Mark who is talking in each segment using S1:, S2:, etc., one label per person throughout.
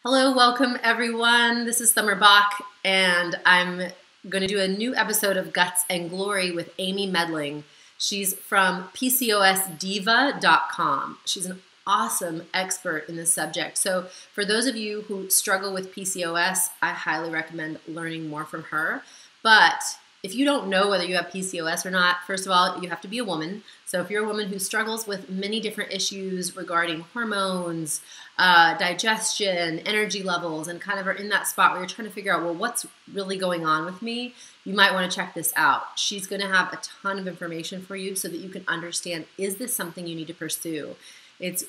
S1: Hello, welcome everyone. This is Summer Bach, and I'm going to do a new episode of Guts and Glory with Amy Medling. She's from PCOSdiva.com. She's an awesome expert in this subject. So for those of you who struggle with PCOS, I highly recommend learning more from her. But if you don't know whether you have PCOS or not, first of all, you have to be a woman. So if you're a woman who struggles with many different issues regarding hormones, digestion, energy levels, and kind of are in that spot where you're trying to figure out, well, what's really going on with me? You might want to check this out. She's going to have a ton of information for you so that you can understand, is this something you need to pursue? It's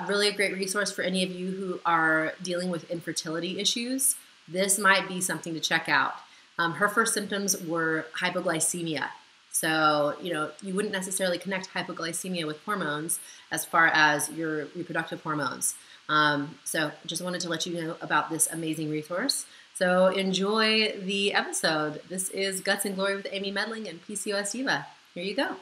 S1: really a great resource for any of you who are dealing with infertility issues. This might be something to check out. Her first symptoms were hypoglycemia. So, you wouldn't necessarily connect hypoglycemia with hormones as far as your reproductive hormones. So just wanted to let you know about this amazing resource. So enjoy the episode. This is Guts and Glory with Amy Medling and PCOS Diva. Here you go.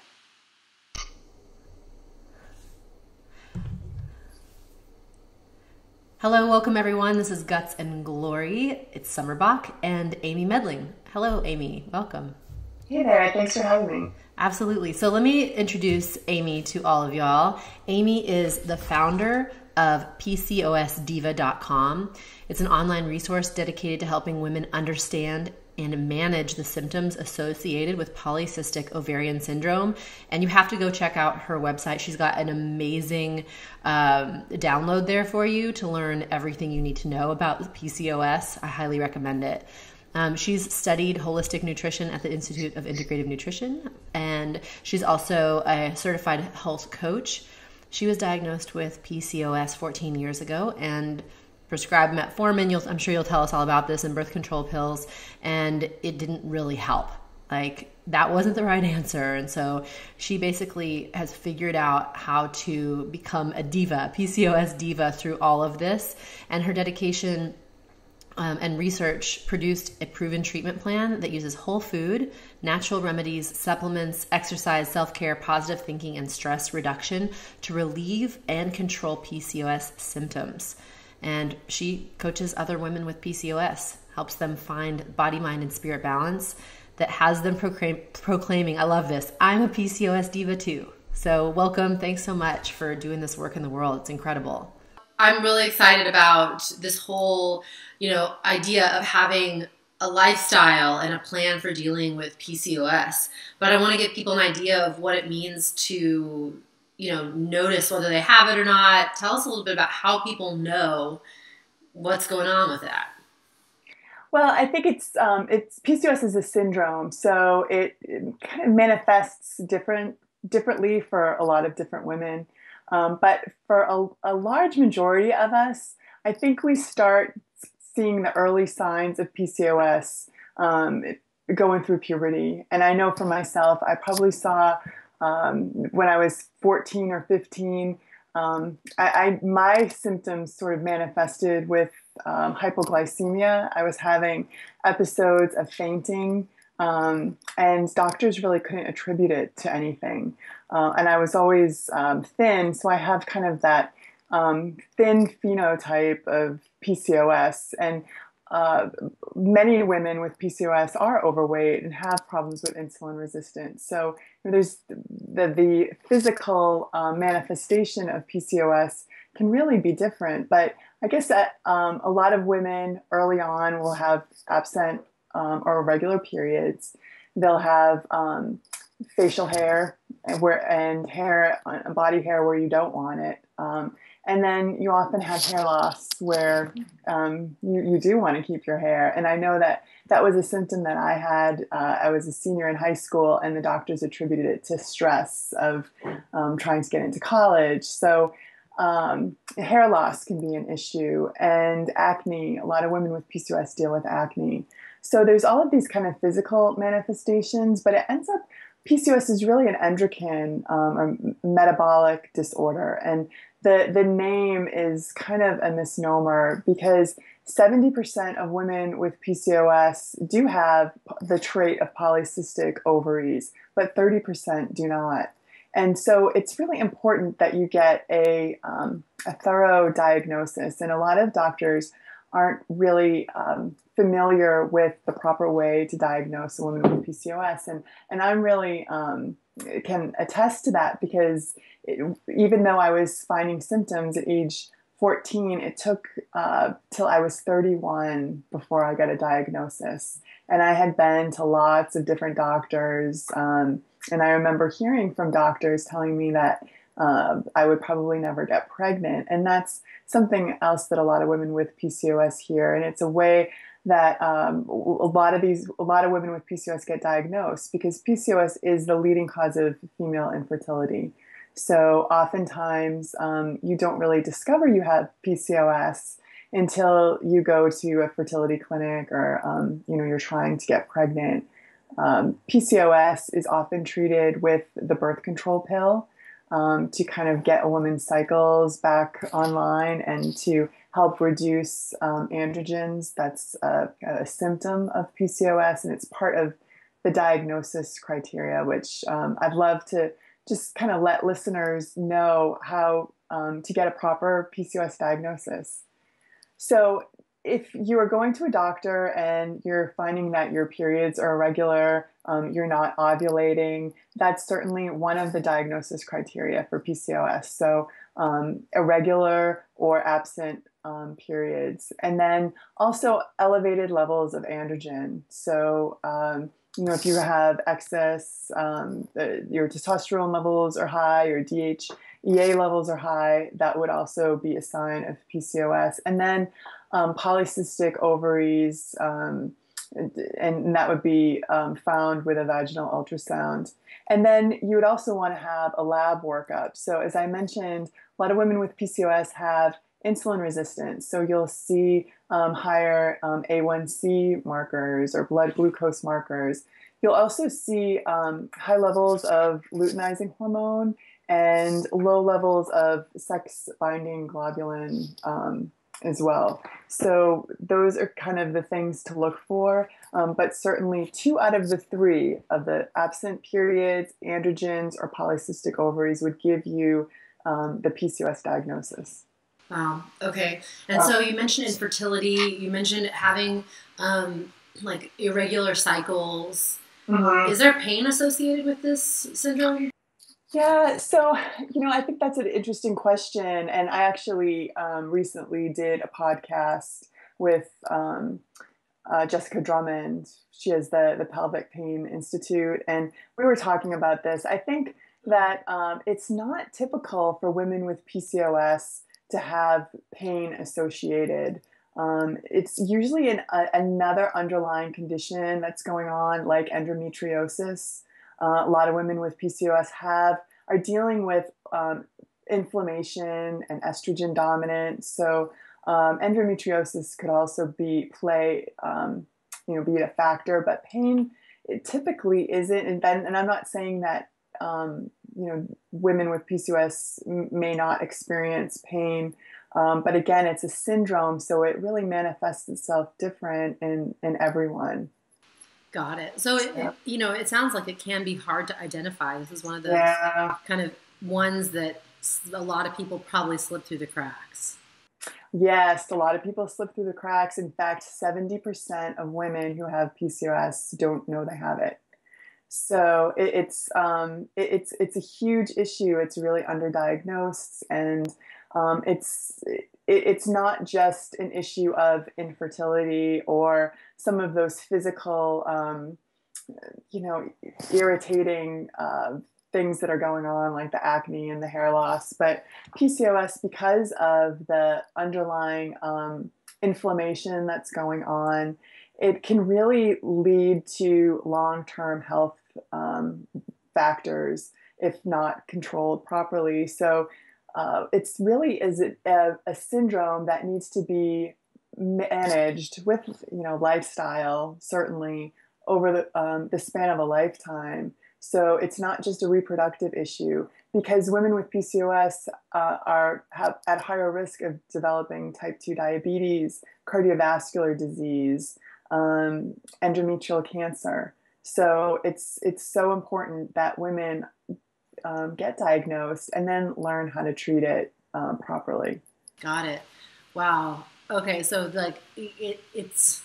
S1: Hello, welcome everyone. This is Guts and Glory. It's Summer Bach and Amy Medling. Hello, Amy. Welcome.
S2: Hey there. Thanks for having me.
S1: Absolutely. So let me introduce Amy to all of y'all. Amy is the founder of PCOSdiva.com. It's an online resource dedicated to helping women understand and manage the symptoms associated with polycystic ovarian syndrome. And you have to go check out her website. She's got an amazing download there for you to learn everything you need to know about PCOS. I highly recommend it. She's studied holistic nutrition at the Institute of Integrative Nutrition, and she's also a certified health coach. She was diagnosed with PCOS 14 years ago and prescribed metformin. I'm sure you'll tell us all about this, and birth control pills, and it didn't really help. That wasn't the right answer. And so she basically has figured out how to become a diva, PCOS diva, through all of this. And her dedication and research produced a proven treatment plan that uses whole food, natural remedies, supplements, exercise, self-care, positive thinking, and stress reduction to relieve and control PCOS symptoms. And she coaches other women with PCOS, helps them find body, mind, and spirit balance that has them proclaiming, I love this, I'm a PCOS diva too. So welcome. Thanks so much for doing this work in the world. It's incredible. I'm really excited about this whole, idea of having a lifestyle and a plan for dealing with PCOS. But I want to give people an idea of what it means to, notice whether they have it or not. Tell us a little bit about how people know what's going on with that.
S2: Well, I think it's PCOS is a syndrome, so it kind of manifests differently for a lot of different women. But for a large majority of us, I think we start seeing the early signs of PCOS going through puberty. And I know for myself, I probably saw when I was 14 or 15, my symptoms sort of manifested with hypoglycemia. I was having episodes of fainting, and doctors really couldn't attribute it to anything. And I was always thin, so I have kind of that thin phenotype of PCOS. And many women with PCOS are overweight and have problems with insulin resistance. So there's the physical manifestation of PCOS can really be different. But I guess that a lot of women early on will have absent or irregular periods. They'll have facial hair and hair, body hair where you don't want it. And then you often have hair loss where you do want to keep your hair. And I know that was a symptom that I had. I was a senior in high school, and the doctors attributed it to stress of trying to get into college. So hair loss can be an issue, and acne. A lot of women with PCOS deal with acne. So there's all of these kind of physical manifestations, but it ends up PCOS is really an endocrine or metabolic disorder. And the name is kind of a misnomer because 70% of women with PCOS do have the trait of polycystic ovaries, but 30% do not. And so it's really important that you get a thorough diagnosis. And a lot of doctors aren't really familiar with the proper way to diagnose a woman with PCOS. And I'm really can attest to that because even though I was finding symptoms at age 14, it took till I was 31 before I got a diagnosis. And I had been to lots of different doctors. And I remember hearing from doctors telling me that I would probably never get pregnant. And that's something else that a lot of women with PCOS hear. And it's a way that a lot of women with PCOS get diagnosed because PCOS is the leading cause of female infertility. So oftentimes you don't really discover you have PCOS until you go to a fertility clinic or you're trying to get pregnant. PCOS is often treated with the birth control pill to kind of get a woman's cycles back online and to help reduce androgens. That's a symptom of PCOS, and it's part of the diagnosis criteria, which I'd love to just kind of let listeners know how to get a proper PCOS diagnosis. So if you are going to a doctor and you're finding that your periods are irregular, you're not ovulating, that's certainly one of the diagnosis criteria for PCOS. So irregular or absent periods. And then also elevated levels of androgen. So, if you have excess, your testosterone levels are high, your DHEA levels are high, that would also be a sign of PCOS. And then polycystic ovaries, and that would be found with a vaginal ultrasound. And then you would also want to have a lab workup. So as I mentioned, a lot of women with PCOS have insulin resistance. So you'll see higher A1C markers or blood glucose markers. You'll also see high levels of luteinizing hormone and low levels of sex-binding globulin as well. So those are kind of the things to look for. But certainly 2 out of the 3 of the absent periods, androgens, or polycystic ovaries would give you the PCOS diagnosis.
S1: Wow. Okay. And so you mentioned infertility. You mentioned having like irregular cycles. Mm-hmm. Is there pain associated with this syndrome?
S2: Yeah, so, I think that's an interesting question. And I actually recently did a podcast with Jessica Drummond. She has the Pelvic Pain Institute. And we were talking about this. I think that it's not typical for women with PCOS to have pain associated. It's usually another underlying condition that's going on, like endometriosis. A lot of women with PCOS are dealing with inflammation and estrogen dominance. So endometriosis could also be a factor, but pain it typically isn't. And I'm not saying that women with PCOS may not experience pain, but again, it's a syndrome, so it really manifests itself different in everyone.
S1: Got it. So, it sounds like it can be hard to identify. This is one of those kind of ones that a lot of people probably slip through the cracks.
S2: Yes, a lot of people slip through the cracks. In fact, 70% of women who have PCOS don't know they have it. So it's a huge issue. It's really underdiagnosed, and it's not just an issue of infertility or some of those physical, irritating things that are going on, like the acne and the hair loss. But PCOS, because of the underlying inflammation that's going on, it can really lead to long-term health factors if not controlled properly. So it's really a syndrome that needs to be managed with lifestyle, certainly over the span of a lifetime. So it's not just a reproductive issue, because women with PCOS have at higher risk of developing type 2 diabetes, cardiovascular disease, endometrial cancer. So it's so important that women get diagnosed and then learn how to treat it properly.
S1: Got it. Wow. Okay, so like it's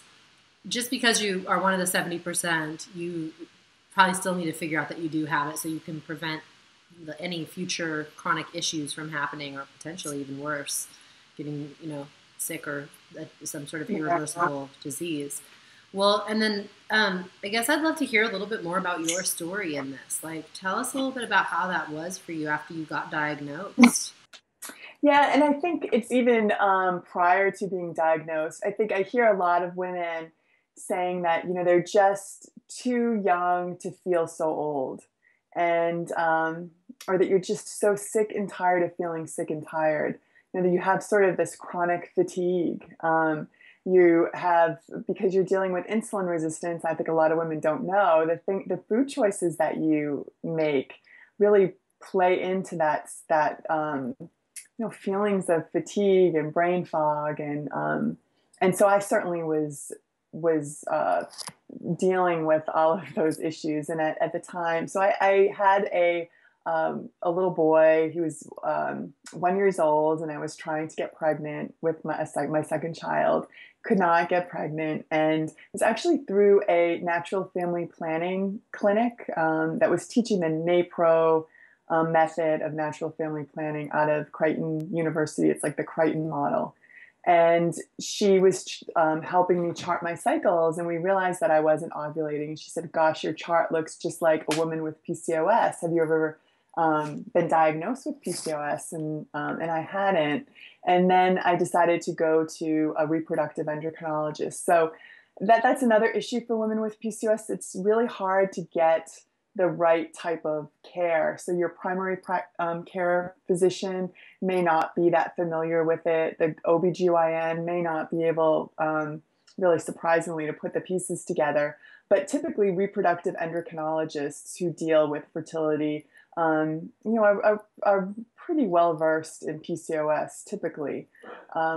S1: just because you are one of the 70%, you probably still need to figure out that you do have it so you can prevent any future chronic issues from happening or potentially even worse, getting, sick or some sort of
S2: Yeah.
S1: irreversible disease. Well, and then I guess I'd love to hear a little bit more about your story in this. Like, tell us a little bit about how that was for you after you got diagnosed.
S2: Yeah, and I think it's even prior to being diagnosed. I think I hear a lot of women saying that, they're just too young to feel so old, and or that you're just so sick and tired of feeling sick and tired. That you have sort of this chronic fatigue. You have, because you're dealing with insulin resistance. I think a lot of women don't know the food choices that you make really play into that feelings of fatigue and brain fog, and so I certainly was dealing with all of those issues. And at the time, so I had a little boy. He was 1 year old, and I was trying to get pregnant with my second child. Could not get pregnant, and it was actually through a natural family planning clinic that was teaching the NAPRO method of natural family planning out of Creighton University. It's like the Creighton model. And she was helping me chart my cycles, and we realized that I wasn't ovulating. And she said, "Gosh, your chart looks just like a woman with PCOS. Have you ever been diagnosed with PCOS?" And I hadn't. And then I decided to go to a reproductive endocrinologist. So that's another issue for women with PCOS. It's really hard to get the right type of care. So your primary care physician may not be that familiar with it. The OBGYN may not be able, really surprisingly, to put the pieces together. But typically, reproductive endocrinologists who deal with fertility, are pretty well versed in PCOS typically.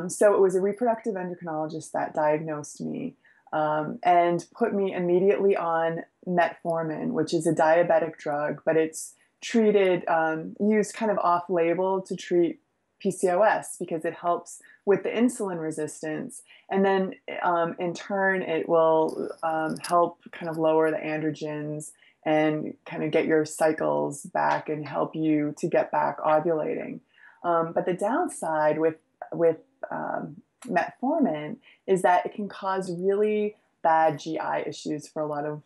S2: So it was a reproductive endocrinologist that diagnosed me and put me immediately on metformin, which is a diabetic drug, but it's used kind of off label to treat PCOS because it helps with the insulin resistance. And then in turn, it will help kind of lower the androgens and kind of get your cycles back and help you to get back ovulating. But the downside with metformin is that it can cause really bad GI issues for a lot of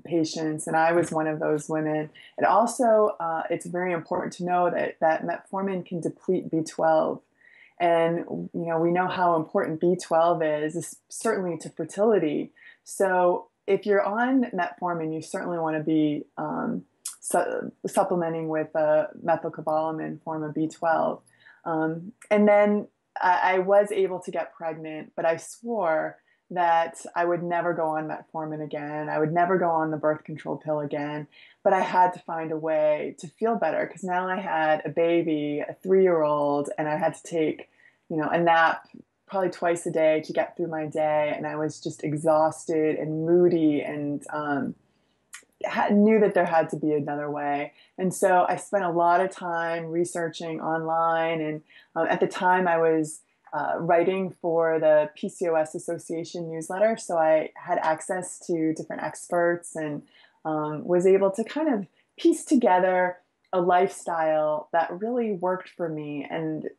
S2: patients, and I was one of those women. It also, it's very important to know that metformin can deplete B12, and we know how important B12 is certainly to fertility. So if you're on metformin, you certainly want to be supplementing with a methylcobalamin form of B12, and then I was able to get pregnant, but I swore that I would never go on metformin again. I would never go on the birth control pill again. But I had to find a way to feel better because now I had a baby, a 3-year-old, and I had to take, a nap probably twice a day to get through my day. And I was just exhausted and moody and knew that there had to be another way. And so I spent a lot of time researching online. And at the time, I was writing for the PCOS Association newsletter. So I had access to different experts and was able to kind of piece together a lifestyle that really worked for me and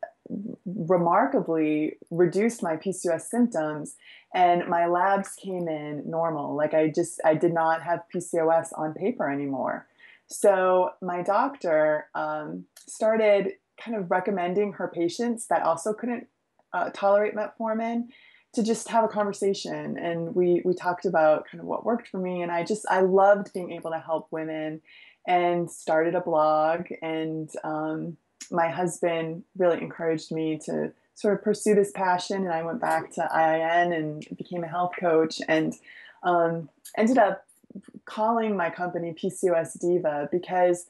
S2: remarkably reduced my PCOS symptoms, and my labs came in normal. Like I did not have PCOS on paper anymore. So my doctor started kind of recommending her patients that also couldn't tolerate metformin to just have a conversation. And we talked about kind of what worked for me. And I loved being able to help women and started a blog. And my husband really encouraged me to sort of pursue this passion. And I went back to IIN and became a health coach and ended up calling my company PCOS Diva because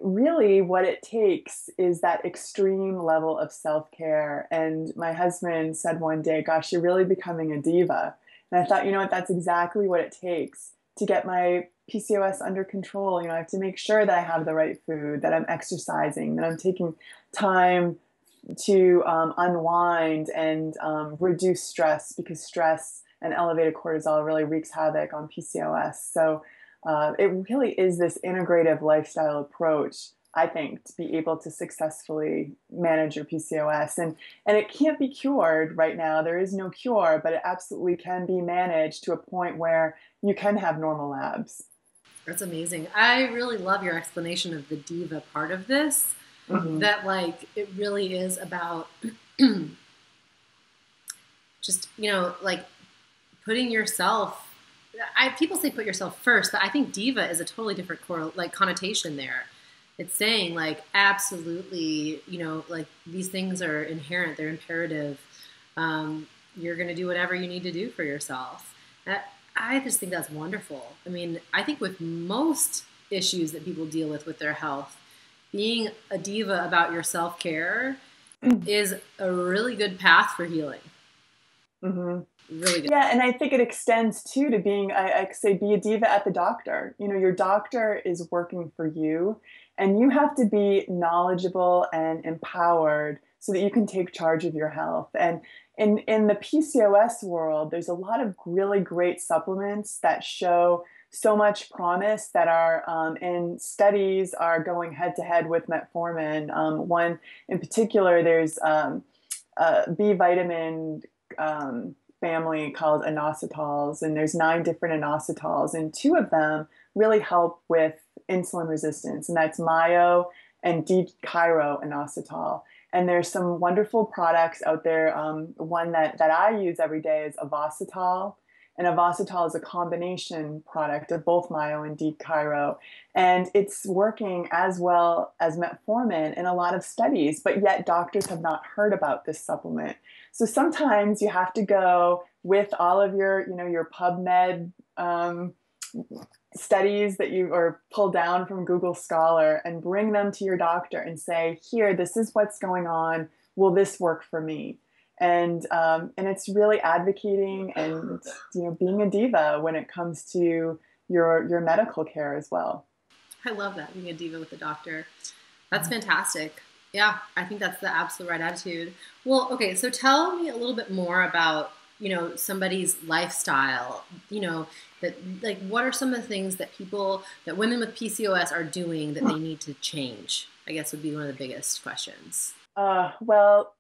S2: really what it takes is that extreme level of self-care. And my husband said one day, "Gosh, you're really becoming a diva." And I thought, you know what, that's exactly what it takes to get my PCOS under control. I have to make sure that I have the right food, that I'm exercising, that I'm taking time to unwind and reduce stress, because stress and elevated cortisol really wreaks havoc on PCOS. So it really is this integrative lifestyle approach, I think, to be able to successfully manage your PCOS. And it can't be cured right now. There is no cure, but it absolutely can be managed to a point where you can have normal labs.
S1: That's amazing. I really love your explanation of the diva part of this. Mm-hmm. That like it really is about just, you know, like putting yourself. People say put yourself first, but I think diva is a totally different connotation there. It's saying like absolutely, you know, like these things are inherent, they're imperative. You're going to do whatever you need to do for yourself. I just think that's wonderful. I mean, I think with most issues that people deal with their health, being a diva about your self-care is a really good path for healing.
S2: Mm-hmm.
S1: Really good.
S2: Yeah, and I think it extends too to being, I say, be a diva at the doctor. You know, your doctor is working for you, and you have to be knowledgeable and empowered so that you can take charge of your health. And in the PCOS world, there's a lot of really great supplements that show so much promise that are in studies are going head to head with metformin. One in particular, there's a B vitamin family called inositols, and there's 9 different inositols, and 2 of them really help with insulin resistance, and that's Myo and D-Chiro inositol. And there's some wonderful products out there. One that I use every day is Avasitol. And Avasitol is a combination product of both Myo and D-Chiro. And it's working as well as metformin in a lot of studies, but yet doctors have not heard about this supplement. So sometimes you have to go with all of your, you know, your PubMed studies that you or pull down from Google Scholar and bring them to your doctor and say, here, this is what's going on. Will this work for me? And it's really advocating and, you know, being a diva when it comes to your medical care as well.
S1: I love that, being a diva with the doctor. That's fantastic. Yeah, I think that's the absolute right attitude. Well, okay, so tell me a little bit more about, you know, somebody's lifestyle, you know, that like what are some of the things that women with PCOS are doing that they need to change? I guess would be one of the biggest questions.
S2: Well,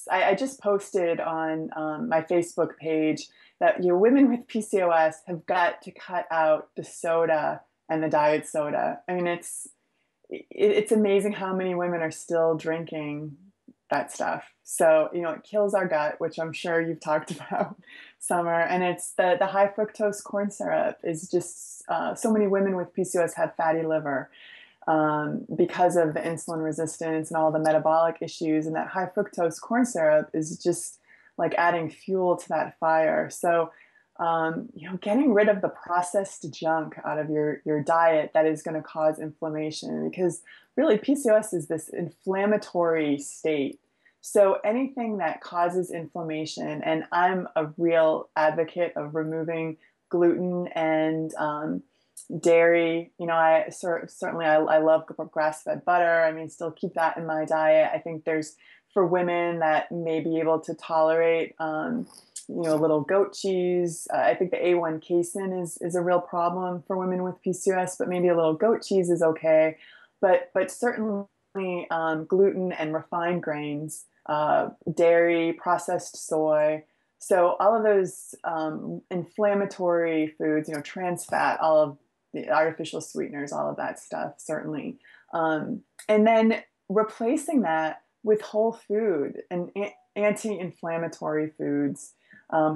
S2: I just posted on my Facebook page that, you know, women with PCOS have got to cut out the soda and the diet soda. I mean, it's amazing how many women are still drinking that stuff. So, you know, it kills our gut, which I'm sure you've talked about, Summer. And it's the high fructose corn syrup is just, so many women with PCOS have fatty liver because of the insulin resistance and all the metabolic issues. And that high fructose corn syrup is just like adding fuel to that fire. So, you know, getting rid of the processed junk out of your diet that is going to cause inflammation, because really PCOS is this inflammatory state. So anything that causes inflammation, and I'm a real advocate of removing gluten and dairy. You know, I certainly love grass-fed butter. I mean, still keep that in my diet. I think there's, for women that may be able to tolerate, you know, a little goat cheese. I think the A1 casein is a real problem for women with PCOS, but maybe a little goat cheese is okay. But certainly gluten and refined grains, dairy, processed soy. So all of those inflammatory foods, you know, trans fat, all of the artificial sweeteners, all of that stuff, certainly. And then replacing that with whole food and anti-inflammatory foods,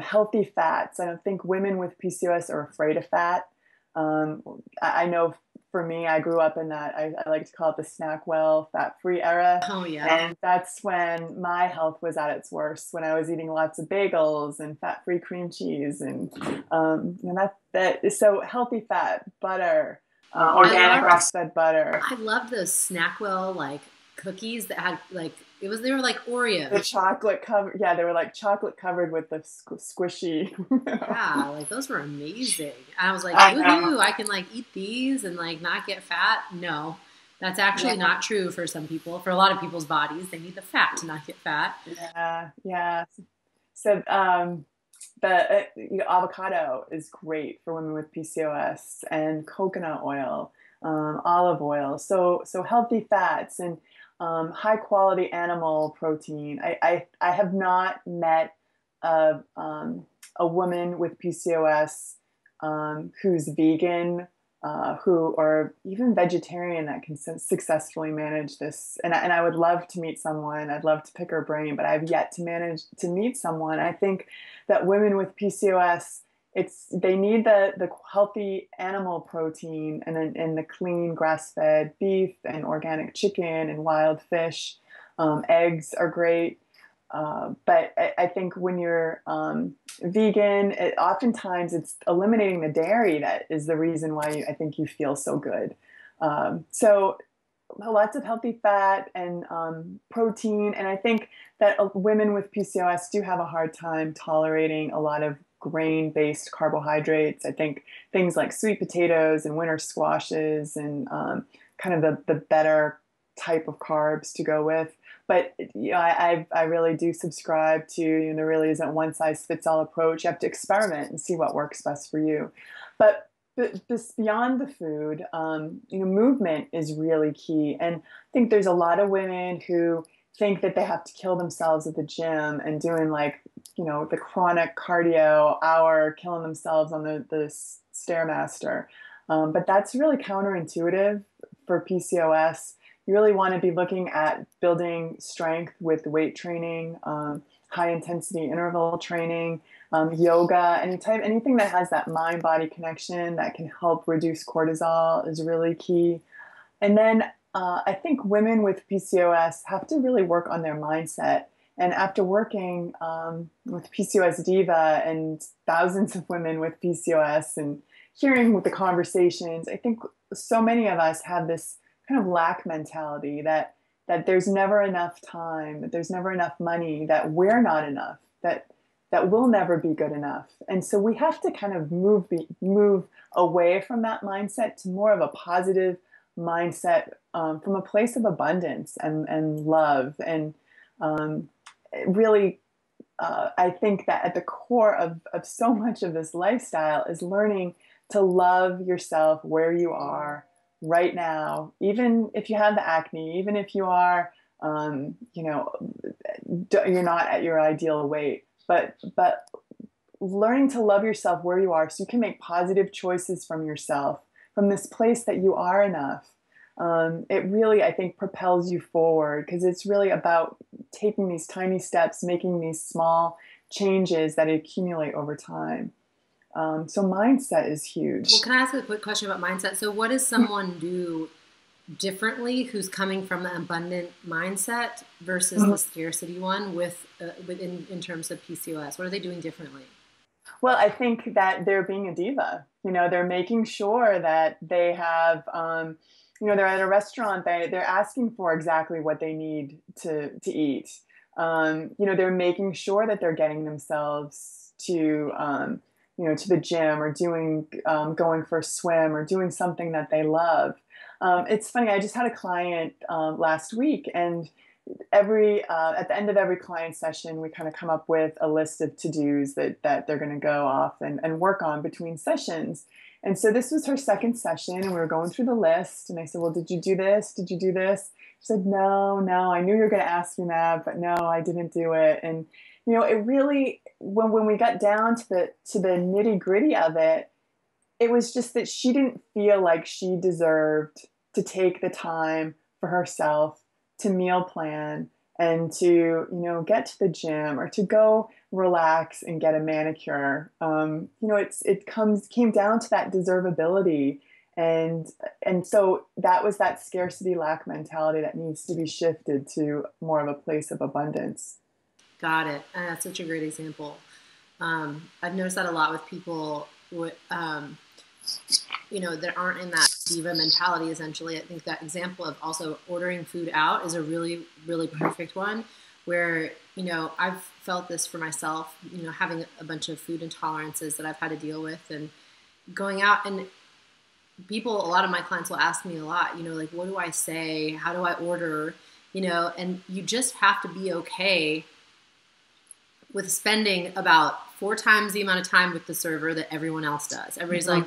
S2: healthy fats. I don't think women with PCOS are afraid of fat. I know for me, I grew up in that, I like to call it the snack well, fat-free era.
S1: Oh, yeah.
S2: And that's when my health was at its worst, when I was eating lots of bagels and fat-free cream cheese. And so healthy fat, butter, organic grass-fed butter.
S1: I loved those Snackwell like cookies that had like they were like Oreos.
S2: The chocolate covered, yeah, they were like chocolate covered with the squishy.
S1: Yeah, like those were amazing. And I was like, woohoo, I can like eat these and like not get fat. No, That's actually not true for some people. For a lot of people's bodies, they need the fat to not get fat.
S2: Yeah. So the avocado is great for women with PCOS, and coconut oil, olive oil. So healthy fats and high quality animal protein. I have not met a woman with PCOS who's vegan, who or even vegetarian that can successfully manage this. And I would love to meet someone. I'd love to pick her brain, but I've yet to manage to meet someone. I think that women with PCOS, they need the healthy animal protein and the clean grass-fed beef and organic chicken and wild fish. Eggs are great. But I think when you're vegan, oftentimes it's eliminating the dairy that is the reason why I think you feel so good. So lots of healthy fat and protein. And I think that women with PCOS do have a hard time tolerating a lot of grain-based carbohydrates. I think things like sweet potatoes and winter squashes and kind of the better type of carbs to go with. But I really do subscribe to, there really isn't one size fits all approach. You have to experiment and see what works best for you. But just beyond the food, movement is really key. And I think there's a lot of women who think that they have to kill themselves at the gym and doing the chronic cardio hour, killing themselves on the Stairmaster. But that's really counterintuitive for PCOS. You really want to be looking at building strength with weight training, high intensity interval training, yoga, anything that has that mind-body connection that can help reduce cortisol is really key. And then I think women with PCOS have to really work on their mindset. And after working with PCOS Diva and thousands of women with PCOS and hearing the conversations, I think so many of us have this kind of lack mentality that there's never enough time, that there's never enough money, that we're not enough, that we'll never be good enough. And so we have to kind of move away from that mindset to more of a positive mindset from a place of abundance and love. And really, I think that at the core of so much of this lifestyle is learning to love yourself where you are right now, even if you have the acne, even if you are, you're not at your ideal weight, but learning to love yourself where you are so you can make positive choices from yourself, from this place that you are enough. It really, I think, propels you forward because it's really about taking these tiny steps, making these small changes that accumulate over time. So mindset is huge.
S1: Well, can I ask a quick question about mindset? So what does someone do differently who's coming from the abundant mindset versus the scarcity one in terms of PCOS? What are they doing differently?
S2: Well, I think that they're being a diva. They're making sure that they have, they're at a restaurant, they're asking for exactly what they need to eat. They're making sure that they're getting themselves to the gym or going for a swim or doing something that they love. It's funny, I just had a client last week, and at the end of every client session, we kind of come up with a list of to-dos that they're going to go off and work on between sessions. And so this was her second session, and we were going through the list, and I said, well, did you do this? Did you do this? She said, no, I knew you were going to ask me that, but no, I didn't do it. And it really, when we got down to the nitty gritty of it, it was just that she didn't feel like she deserved to take the time for herself to meal plan and to, get to the gym or to go relax and get a manicure. It came down to that deservability. And so that was that scarcity lack mentality that needs to be shifted to more of a place of abundance.
S1: Got it. And that's such a great example. I've noticed that a lot with people that aren't in that diva mentality, essentially. I think that example of also ordering food out is a really, really perfect one where, I've felt this for myself, having a bunch of food intolerances that I've had to deal with and going out and people, a lot of my clients will ask me a lot, like, what do I say? How do I order? And you just have to be okay with spending about 4 times the amount of time with the server that everyone else does. Everybody's like,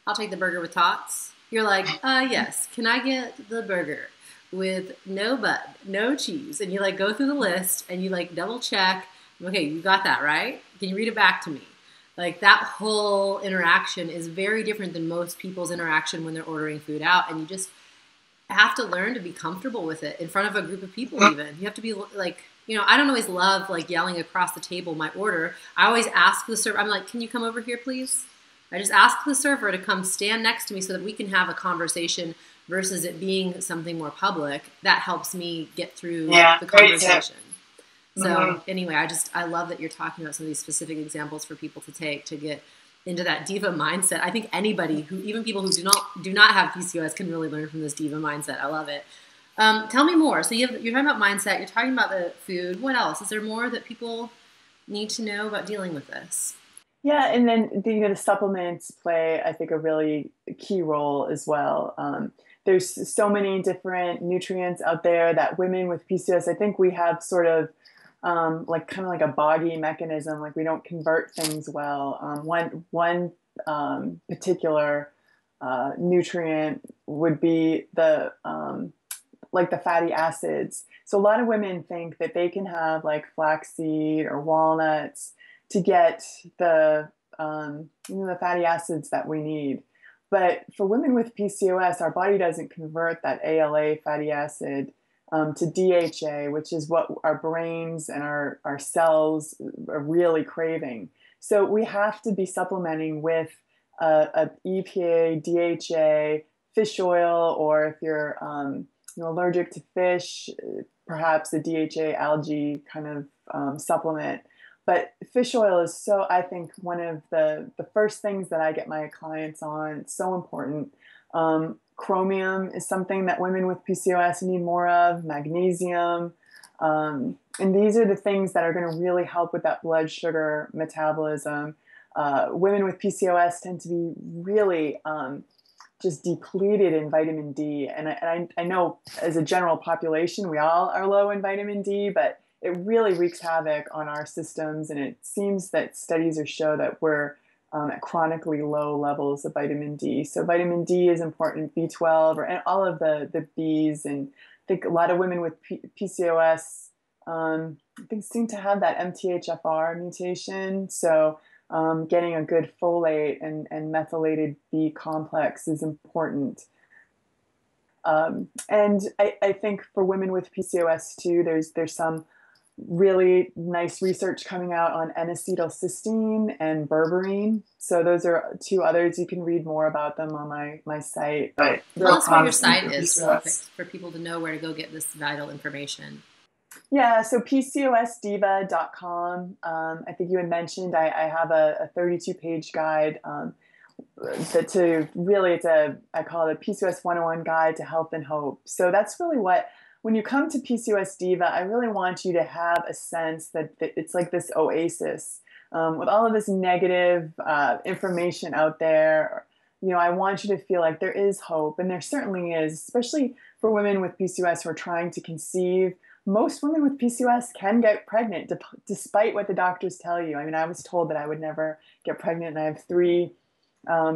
S1: I'll take the burger with tots. You're like, yes. Can I get the burger with no bun, no cheese? And you like go through the list and you like double check. Okay, you got that, right? Can you read it back to me? Like that whole interaction is very different than most people's interaction when they're ordering food out. And you just have to learn to be comfortable with it in front of a group of people even. You have to be like, I don't always love like yelling across the table my order. I always ask the server, I'm like, can you come over here, please? I just ask the server to come stand next to me so that we can have a conversation versus it being something more public. That helps me get through the conversation. So anyway, I love that you're talking about some of these specific examples for people to take to get into that diva mindset. I think anybody even people who do not have PCOS can really learn from this diva mindset. I love it. Tell me more. So you're talking about mindset. You're talking about the food. What else? Is there more that people need to know about dealing with this?
S2: Yeah, and then the supplements play, I think, a really key role as well. There's so many different nutrients out there that women with PCOS, I think we have sort of like kind of like a boggy mechanism, like we don't convert things well. One particular nutrient would be the like the fatty acids. So a lot of women think that they can have like flaxseed or walnuts to get the fatty acids that we need. But for women with PCOS, our body doesn't convert that ALA fatty acid to DHA, which is what our brains and our cells are really craving. So we have to be supplementing with a EPA, DHA, fish oil, or if you're allergic to fish, perhaps a DHA algae kind of supplement. But fish oil is so, I think, one of the first things that I get my clients on. It's so important. Chromium is something that women with PCOS need more of, magnesium. And these are the things that are going to really help with that blood sugar metabolism. Women with PCOS tend to be really just depleted in vitamin D. And I know as a general population, we all are low in vitamin D, but it really wreaks havoc on our systems. And it seems that studies show that we're at chronically low levels of vitamin D. So vitamin D is important, B12, and all of the Bs. And I think a lot of women with PCOS, I think seem to have that MTHFR mutation. So getting a good folate and methylated B complex is important. And I think for women with PCOS too, there's some really nice research coming out on N-acetylcysteine and berberine. So those are two others. You can read more about them on my site. But
S1: tell us where your site is real quick for people to know where to go get this vital information.
S2: Yeah, so PCOSdiva.com. I think you had mentioned I have a 32-page guide I call it a PCOS 101 guide to health and hope. So that's really when you come to PCOS Diva, I really want you to have a sense that it's like this oasis. With all of this negative information out there, I want you to feel like there is hope, and there certainly is, especially for women with PCOS who are trying to conceive. Most women with PCOS can get pregnant despite what the doctors tell you. I mean, I was told that I would never get pregnant, and I have 3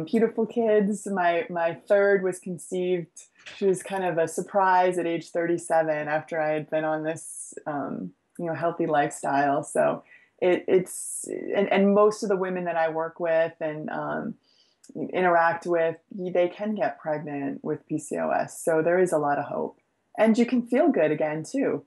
S2: beautiful kids. My third was conceived. She was kind of a surprise at age 37 after I had been on this, healthy lifestyle. So and most of the women that I work with and interact with, they can get pregnant with PCOS. So there is a lot of hope, and you can feel good again too.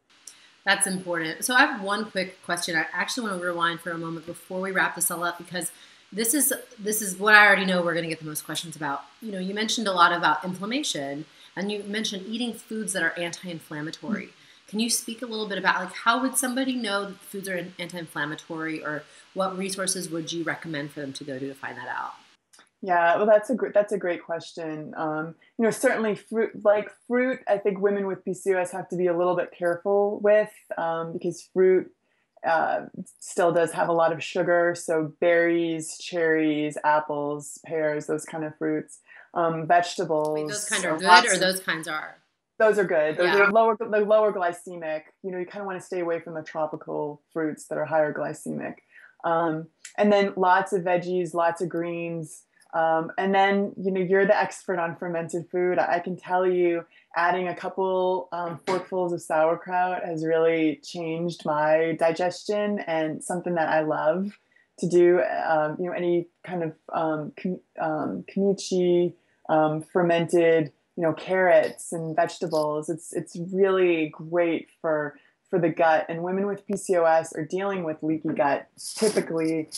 S1: That's important. So I have one quick question. I actually want to rewind for a moment before we wrap this all up, because this is what I already know we're going to get the most questions about. You mentioned a lot about inflammation, and you mentioned eating foods that are anti-inflammatory. Can you speak a little bit about like how would somebody know that foods are anti-inflammatory, or what resources would you recommend for them to go to find that out?
S2: Yeah, well, that's a great question. Certainly fruit, I think women with PCOS have to be a little bit careful with because fruit still does have a lot of sugar. So berries, cherries, apples, pears, those kind of fruits. vegetables.
S1: Wait, those kind are good, or those kinds are?
S2: Those are good. Those
S1: Yeah.
S2: are lower glycemic. You know, you kind of want to stay away from the tropical fruits that are higher glycemic. And then lots of veggies, lots of greens. And then, you know, you're the expert on fermented food. I can tell you, adding a couple forkfuls of sauerkraut has really changed my digestion, and something that I love to do. You know, any kind of kimchi, fermented, you know, carrots and vegetables. It's really great for the gut. And women with PCOS are dealing with leaky gut typically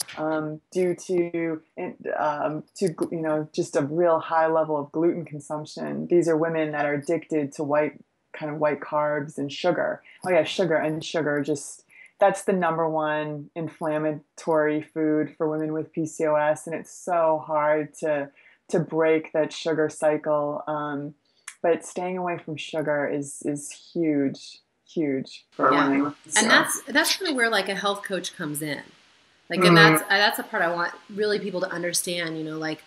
S2: due to you know, just a real high level of gluten consumption. These are women that are addicted to white carbs and sugar. Oh yeah, sugar. Just that's the number one inflammatory food for women with PCOS, and it's so hard to break that sugar cycle. But staying away from sugar is huge for women with PCOS.
S1: And that's kind of where like a health coach comes in. Like, and that's a part I want really people to understand, you know, like,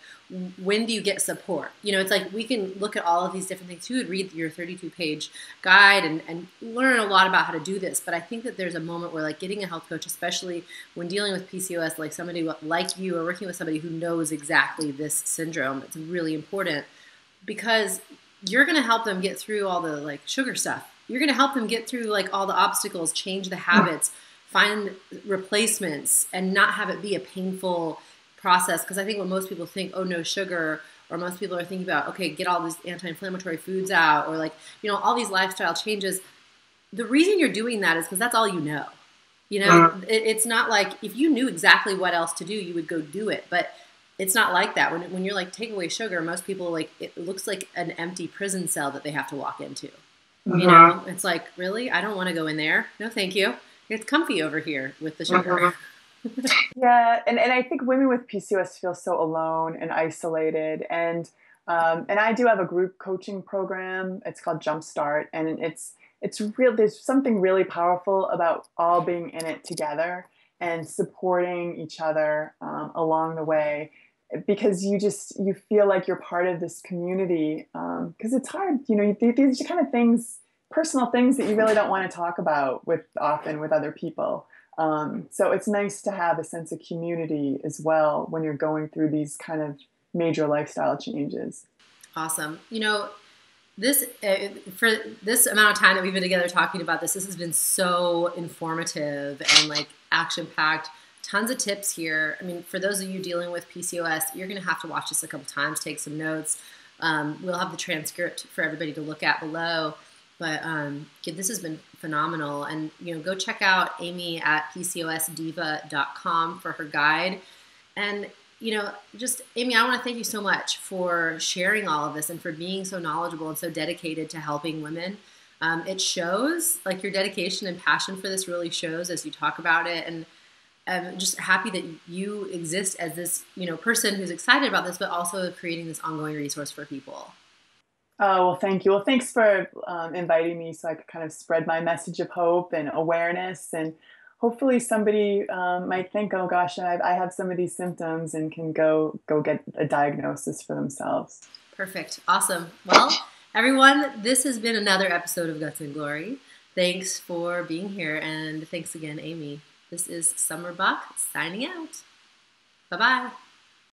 S1: when do you get support? You know, it's like, we can look at all of these different things. You would read your 32-page guide and learn a lot about how to do this. But I think that there's a moment where, like, getting a health coach, especially when dealing with PCOS, like somebody like you, or working with somebody who knows exactly this syndrome, it's really important, because you're going to help them get through all the, like, sugar stuff. You're going to help them get through, like, all the obstacles, change the habits, find replacements, and not have it be a painful process. Because I think when most people think, oh, no sugar, or most people are thinking about, okay, get all these anti-inflammatory foods out, or, like, you know, all these lifestyle changes. The reason you're doing that is because that's all you know. You know, it's not like if you knew exactly what else to do, you would go do it. But it's not like that. When you're like, take away sugar, most people, like, it looks like an empty prison cell that they have to walk into. You know, it's like, really? I don't want to go in there. No, thank you. It's comfy over here with the sugar.
S2: Yeah, and I think women with PCOS feel so alone and isolated. And I do have a group coaching program. It's called Jumpstart, and it's real. There's something really powerful about all being in it together and supporting each other along the way, because you feel like you're part of this community. Because it's hard, you know, these kind of things, personal things that you really don't want to talk about often with other people. So it's nice to have a sense of community as well when you're going through these kind of major lifestyle changes.
S1: Awesome. You know, this for this amount of time that we've been together talking about this has been so informative and, like, action-packed. Tons of tips here. I mean, for those of you dealing with PCOS, you're going to have to watch this a couple times, take some notes. We'll have the transcript for everybody to look at below. But this has been phenomenal. And, you know, go check out Amy at PCOSdiva.com for her guide. And, you know, just, Amy, I want to thank you so much for sharing all of this and for being so knowledgeable and so dedicated to helping women. It shows, like, your dedication and passion for this really shows as you talk about it. And I'm just happy that you exist as this, you know, person who's excited about this, but also creating this ongoing resource for people.
S2: Oh, well, thank you. Well, thanks for inviting me so I could kind of spread my message of hope and awareness. And hopefully somebody might think, oh, gosh, I have some of these symptoms, and can go get a diagnosis for themselves.
S1: Perfect. Awesome. Well, everyone, this has been another episode of Guts and Glory. Thanks for being here. And thanks again, Amy. This is Summer Buck signing out. Bye-bye.